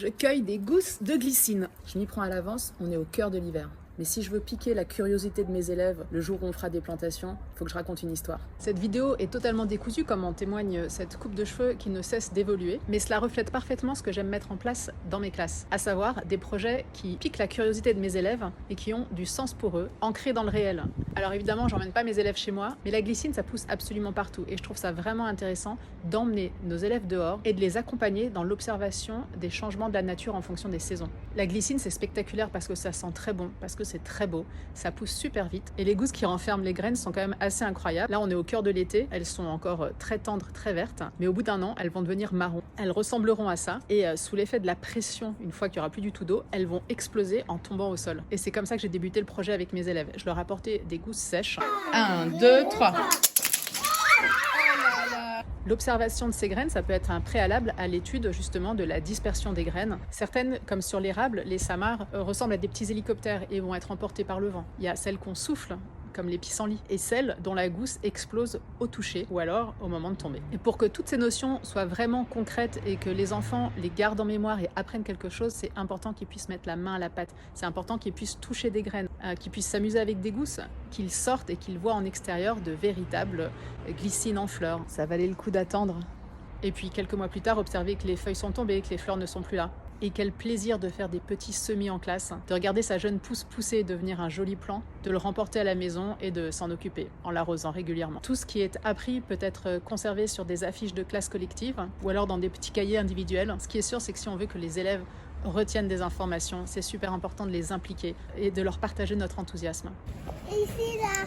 Je cueille des gousses de glycine. Je m'y prends à l'avance, on est au cœur de l'hiver. Mais si je veux piquer la curiosité de mes élèves le jour où on fera des plantations, il faut que je raconte une histoire. Cette vidéo est totalement décousue, comme en témoigne cette coupe de cheveux qui ne cesse d'évoluer, mais cela reflète parfaitement ce que j'aime mettre en place dans mes classes, à savoir des projets qui piquent la curiosité de mes élèves et qui ont du sens pour eux, ancrés dans le réel. Alors évidemment, j'emmène pas mes élèves chez moi, mais la glycine, ça pousse absolument partout et je trouve ça vraiment intéressant d'emmener nos élèves dehors et de les accompagner dans l'observation des changements de la nature en fonction des saisons. La glycine, c'est spectaculaire parce que ça sent très bon, parce que c'est très beau, ça pousse super vite et les gousses qui renferment les graines sont quand même assez incroyables. Là, on est au cœur de l'été, elles sont encore très tendres, très vertes, mais au bout d'un an, elles vont devenir marron. Elles ressembleront à ça et sous l'effet de la pression, une fois qu'il n'y aura plus du tout d'eau, elles vont exploser en tombant au sol. Et c'est comme ça que j'ai débuté le projet avec mes élèves. Je leur apportais des gousses sèches. 1, 2, 3. L'observation de ces graines, ça peut être un préalable à l'étude justement de la dispersion des graines. Certaines, comme sur l'érable, les samars, ressemblent à des petits hélicoptères et vont être emportées par le vent. Il y a celles qu'on souffle, comme les pissenlits, et celles dont la gousse explose au toucher ou alors au moment de tomber. Et pour que toutes ces notions soient vraiment concrètes et que les enfants les gardent en mémoire et apprennent quelque chose, c'est important qu'ils puissent mettre la main à la pâte. C'est important qu'ils puissent toucher des graines, qu'ils puissent s'amuser avec des gousses, qu'ils sortent et qu'ils voient en extérieur de véritables glycines en fleurs. Ça valait le coup d'attendre. Et puis quelques mois plus tard, observer que les feuilles sont tombées, que les fleurs ne sont plus là. Et quel plaisir de faire des petits semis en classe, de regarder sa jeune pousse pousser et devenir un joli plant, de le remporter à la maison et de s'en occuper en l'arrosant régulièrement. Tout ce qui est appris peut être conservé sur des affiches de classe collective ou alors dans des petits cahiers individuels. Ce qui est sûr, c'est que si on veut que les élèves retiennent des informations, c'est super important de les impliquer et de leur partager notre enthousiasme. Ici, là.